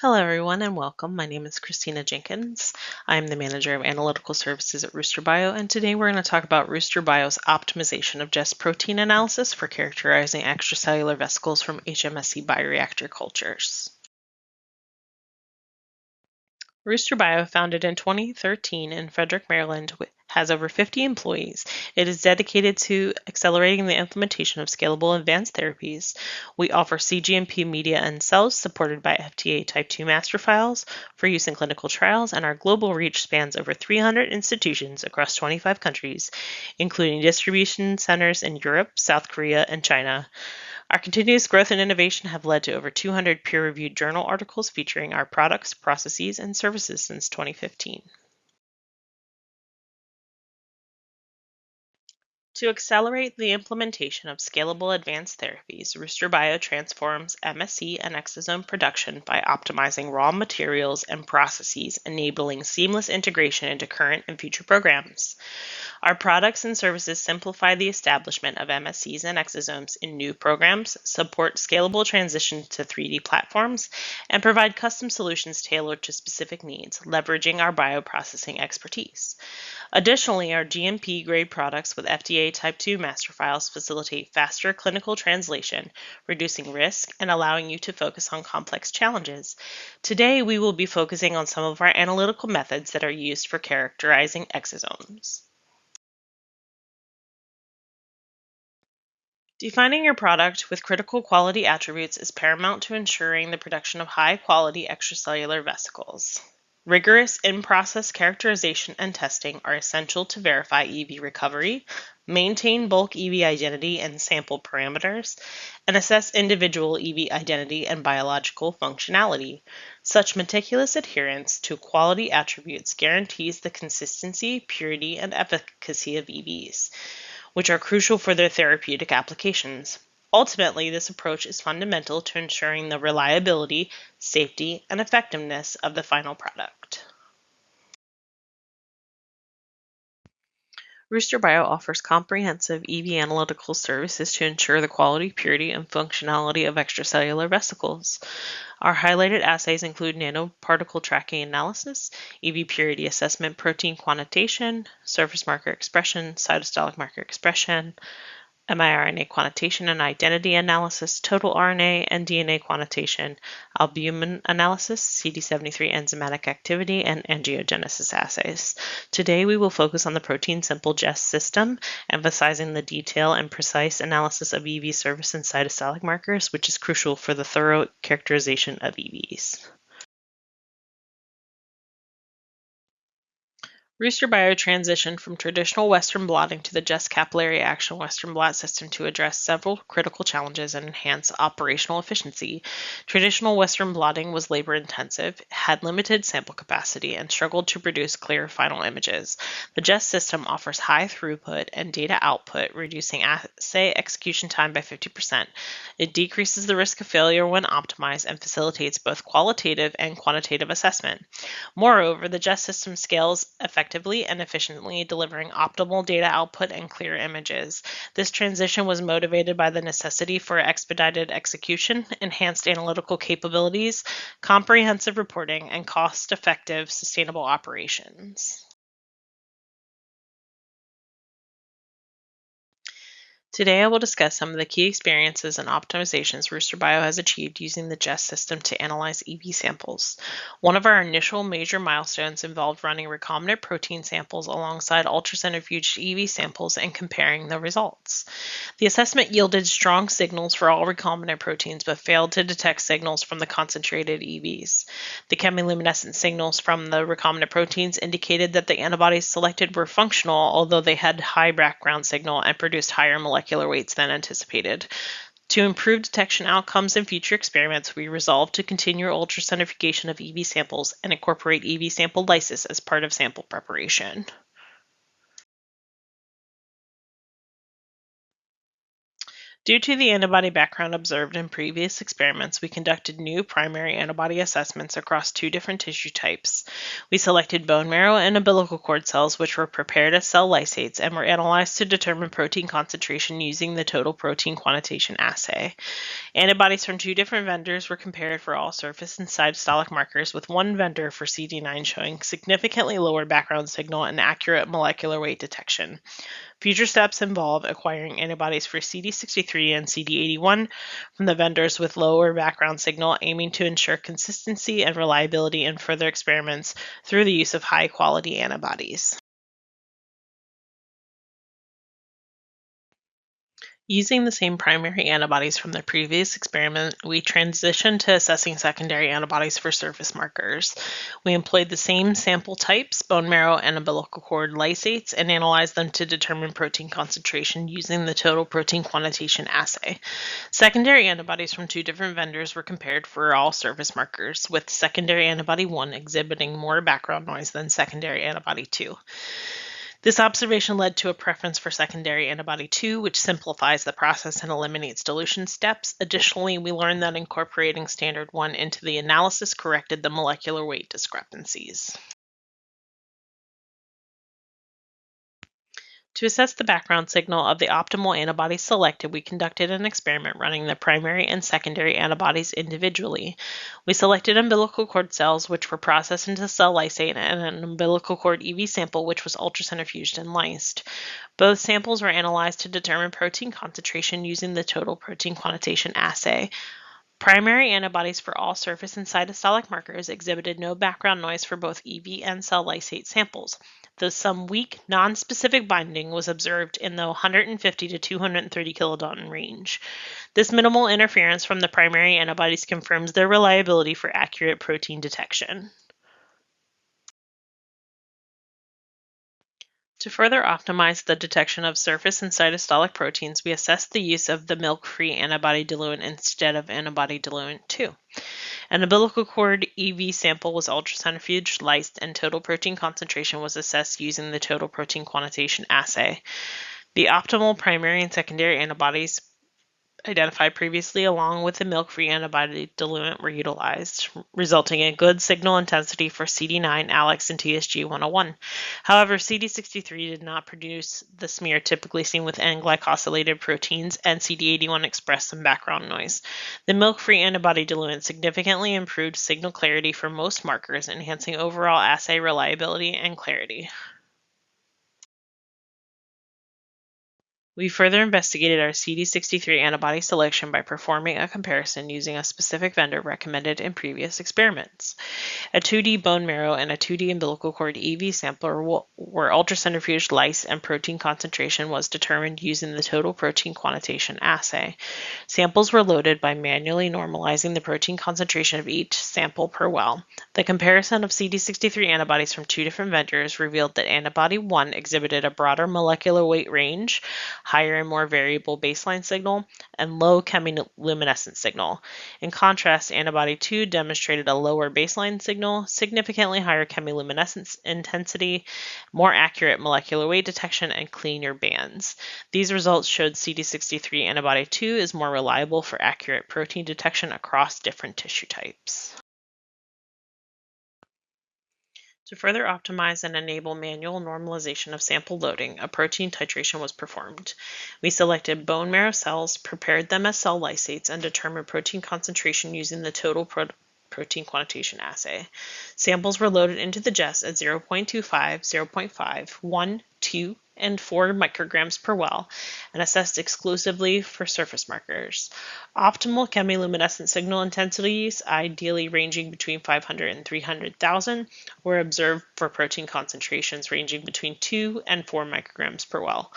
Hello, everyone, and welcome. My name is Christina Jenkins. I'm the Manager of Analytical Services at RoosterBio, and today we're going to talk about RoosterBio's optimization of Jess protein analysis for characterizing extracellular vesicles from hMSC bioreactor cultures. RoosterBio, founded in 2013 in Frederick, Maryland, has over 50 employees. It is dedicated to accelerating the implementation of scalable advanced therapies. We offer cGMP media and cells supported by FDA Type II master files for use in clinical trials, and our global reach spans over 300 institutions across 25 countries, including distribution centers in Europe, South Korea, and China. Our continuous growth and innovation have led to over 200 peer-reviewed journal articles featuring our products, processes, and services since 2015. To accelerate the implementation of scalable advanced therapies, RoosterBio transforms MSC and exosome production by optimizing raw materials and processes, enabling seamless integration into current and future programs. Our products and services simplify the establishment of MSCs and exosomes in new programs, support scalable transition to 3D platforms, and provide custom solutions tailored to specific needs, leveraging our bioprocessing expertise. Additionally, our GMP-grade products with FDA Type II master files facilitate faster clinical translation, reducing risk and allowing you to focus on complex challenges. Today, we will be focusing on some of our analytical methods that are used for characterizing exosomes. Defining your product with critical quality attributes is paramount to ensuring the production of high-quality extracellular vesicles. Rigorous in-process characterization and testing are essential to verify EV recovery, maintain bulk EV identity and sample parameters, and assess individual EV identity and biological functionality. Such meticulous adherence to quality attributes guarantees the consistency, purity, and efficacy of EVs, which are crucial for their therapeutic applications. Ultimately, this approach is fundamental to ensuring the reliability, safety, and effectiveness of the final product. RoosterBio offers comprehensive EV analytical services to ensure the quality, purity, and functionality of extracellular vesicles. Our highlighted assays include nanoparticle tracking analysis, EV purity assessment, protein quantitation, surface marker expression, cytosolic marker expression, miRNA quantitation and identity analysis, total RNA and DNA quantitation, albumin analysis, CD73 enzymatic activity, and angiogenesis assays. Today, we will focus on the protein simple Jess system, emphasizing the detail and precise analysis of EV surface and cytosolic markers, which is crucial for the thorough characterization of EVs. RoosterBio transitioned from traditional Western blotting to the Jess capillary action Western blot system to address several critical challenges and enhance operational efficiency. Traditional Western blotting was labor intensive, had limited sample capacity, and struggled to produce clear final images. The Jess system offers high throughput and data output, reducing assay execution time by 50%. It decreases the risk of failure when optimized and facilitates both qualitative and quantitative assessment. Moreover, the Jess system scales effectively and efficiently, delivering optimal data output and clear images. This transition was motivated by the necessity for expedited execution, enhanced analytical capabilities, comprehensive reporting, and cost-effective, sustainable operations. Today, I will discuss some of the key experiences and optimizations RoosterBio has achieved using the Jess system to analyze EV samples. One of our initial major milestones involved running recombinant protein samples alongside ultracentrifuged EV samples and comparing the results. The assessment yielded strong signals for all recombinant proteins, but failed to detect signals from the concentrated EVs. The chemiluminescent signals from the recombinant proteins indicated that the antibodies selected were functional, although they had high background signal and produced higher molecular weights than anticipated. To improve detection outcomes in future experiments, we resolved to continue ultracentrifugation of EV samples and incorporate EV sample lysis as part of sample preparation. Due to the antibody background observed in previous experiments, we conducted new primary antibody assessments across two different tissue types. We selected bone marrow and umbilical cord cells, which were prepared as cell lysates and were analyzed to determine protein concentration using the total protein quantitation assay. Antibodies from two different vendors were compared for all surface and cytostolic markers, with one vendor for CD9 showing significantly lower background signal and accurate molecular weight detection. Future steps involve acquiring antibodies for CD63 and CD81 from the vendors with lower background signal, aiming to ensure consistency and reliability in further experiments through the use of high-quality antibodies. Using the same primary antibodies from the previous experiment, we transitioned to assessing secondary antibodies for surface markers. We employed the same sample types, bone marrow and umbilical cord lysates, and analyzed them to determine protein concentration using the total protein quantitation assay. Secondary antibodies from two different vendors were compared for all surface markers, with secondary antibody 1 exhibiting more background noise than secondary antibody 2. This observation led to a preference for secondary antibody 2, which simplifies the process and eliminates dilution steps. Additionally, we learned that incorporating standard 1 into the analysis corrected the molecular weight discrepancies. To assess the background signal of the optimal antibody selected, we conducted an experiment running the primary and secondary antibodies individually. We selected umbilical cord cells, which were processed into cell lysate, and an umbilical cord EV sample, which was ultracentrifuged and lysed. Both samples were analyzed to determine protein concentration using the total protein quantitation assay. Primary antibodies for all surface and cytostolic markers exhibited no background noise for both EV and cell lysate samples, though some weak, non-specific binding was observed in the 150 to 230 kilodalton range. This minimal interference from the primary antibodies confirms their reliability for accurate protein detection. To further optimize the detection of surface and cytostolic proteins, we assessed the use of the milk-free antibody diluent instead of antibody diluent 2. An umbilical cord EV sample was ultracentrifuged, lysed, and total protein concentration was assessed using the total protein quantitation assay. The optimal primary and secondary antibodies identified previously along with the milk-free antibody diluent were utilized, resulting in good signal intensity for CD9, ALEX, and TSG101. However, CD63 did not produce the smear typically seen with N-glycosylated proteins, and CD81 expressed some background noise. The milk-free antibody diluent significantly improved signal clarity for most markers, enhancing overall assay reliability and clarity. We further investigated our CD63 antibody selection by performing a comparison using a specific vendor recommended in previous experiments. A 2D bone marrow and a 2D umbilical cord EV sampler were ultracentrifuged, lysed, and protein concentration was determined using the total protein quantitation assay. Samples were loaded by manually normalizing the protein concentration of each sample per well. The comparison of CD63 antibodies from two different vendors revealed that antibody 1 exhibited a broader molecular weight range, higher and more variable baseline signal, and low chemiluminescence signal. In contrast, antibody 2 demonstrated a lower baseline signal, significantly higher chemiluminescence intensity, more accurate molecular weight detection, and cleaner bands. These results showed CD63 antibody 2 is more reliable for accurate protein detection across different tissue types. To further optimize and enable manual normalization of sample loading, a protein titration was performed. We selected bone marrow cells, prepared them as cell lysates, and determined protein concentration using the total protein quantitation assay. Samples were loaded into the Jess at 0.25, 0.5, 1, 2, and 4 micrograms per well, and assessed exclusively for surface markers. Optimal chemiluminescent signal intensities, ideally ranging between 500 and 300,000, were observed for protein concentrations ranging between 2 and 4 micrograms per well.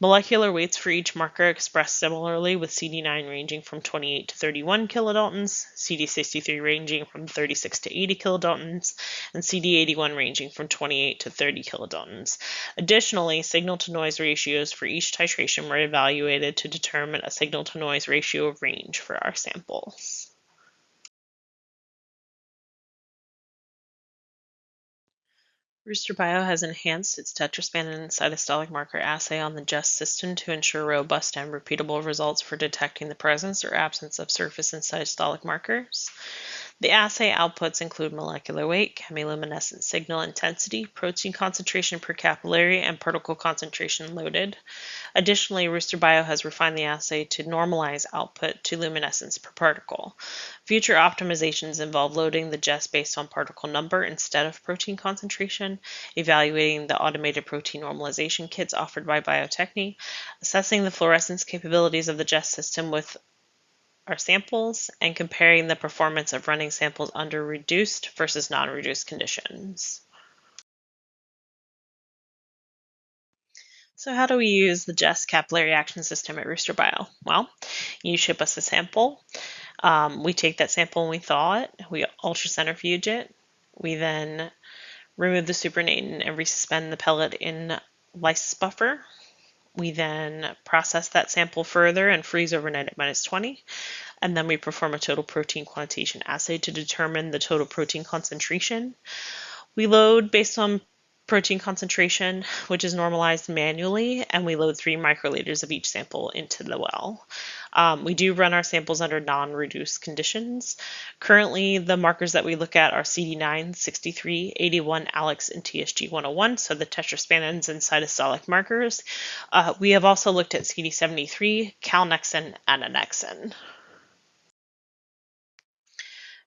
Molecular weights for each marker expressed similarly, with CD9 ranging from 28 to 31 kilodaltons, CD63 ranging from 36 to 80 kilodaltons, and CD81 ranging from 28 to 30 kilodaltons. Additionally, signal-to-noise ratios for each titration were evaluated to determine a signal-to-noise ratio of range for our samples. RoosterBio has enhanced its tetraspanin cytostolic marker assay on the Jess system to ensure robust and repeatable results for detecting the presence or absence of surface and cytostolic markers. The assay outputs include molecular weight, chemiluminescent signal intensity, protein concentration per capillary, and particle concentration loaded. Additionally, RoosterBio has refined the assay to normalize output to luminescence per particle. Future optimizations involve loading the Jess based on particle number instead of protein concentration, evaluating the automated protein normalization kits offered by Bio-Techne, assessing the fluorescence capabilities of the Jess system with our samples, and comparing the performance of running samples under reduced versus non-reduced conditions. So how do we use the Jess capillary action system at RoosterBio? Well, you ship us a sample. We take that sample and we thaw it. We ultracentrifuge it. We then remove the supernatant and resuspend the pellet in lysis buffer. We then process that sample further and freeze overnight at -20. And then we perform a total protein quantitation assay to determine the total protein concentration. We load based on protein concentration, which is normalized manually, and we load 3 microliters of each sample into the well. We do run our samples under non-reduced conditions. Currently, the markers that we look at are CD9, 63, 81, ALEX, and TSG101, so the tetraspanins and cytostolic markers. We have also looked at CD73, calnexin, and annexin.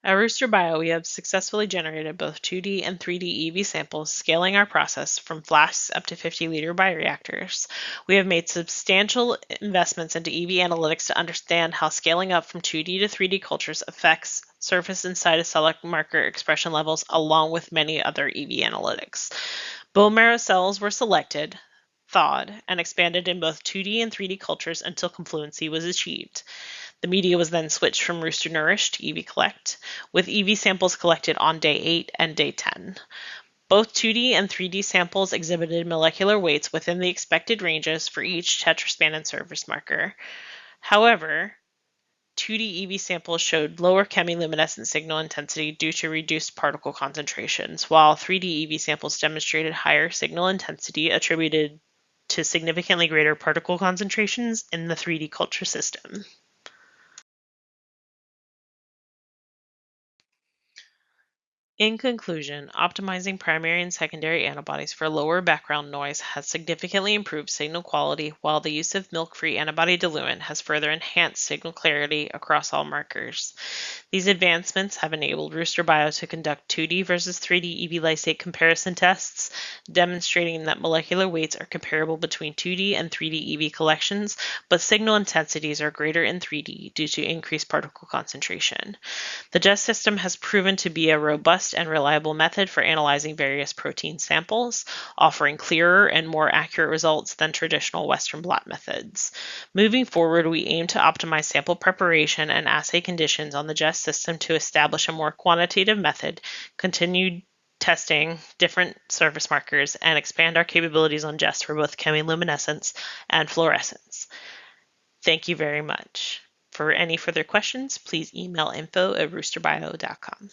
At RoosterBio, we have successfully generated both 2D and 3D EV samples, scaling our process from flasks up to 50-liter bioreactors. We have made substantial investments into EV analytics to understand how scaling up from 2D to 3D cultures affects surface and cytostolic marker expression levels, along with many other EV analytics. Bone marrow cells were selected, thawed, and expanded in both 2D and 3D cultures until confluency was achieved. The media was then switched from Rooster Nourish to EV Collect, with EV samples collected on day 8 and day 10. Both 2D and 3D samples exhibited molecular weights within the expected ranges for each tetraspanin surface marker. However, 2D EV samples showed lower chemiluminescent signal intensity due to reduced particle concentrations, while 3D EV samples demonstrated higher signal intensity attributed to significantly greater particle concentrations in the 3D culture system. In conclusion, optimizing primary and secondary antibodies for lower background noise has significantly improved signal quality, while the use of milk-free antibody diluent has further enhanced signal clarity across all markers. These advancements have enabled RoosterBio to conduct 2D versus 3D EV lysate comparison tests, demonstrating that molecular weights are comparable between 2D and 3D EV collections, but signal intensities are greater in 3D due to increased particle concentration. The Jess system has proven to be a robust and reliable method for analyzing various protein samples, offering clearer and more accurate results than traditional Western blot methods. Moving forward, we aim to optimize sample preparation and assay conditions on the Jess system to establish a more quantitative method, continue testing different surface markers, and expand our capabilities on Jess for both chemiluminescence and fluorescence. Thank you very much. For any further questions, please email info@roosterbio.com.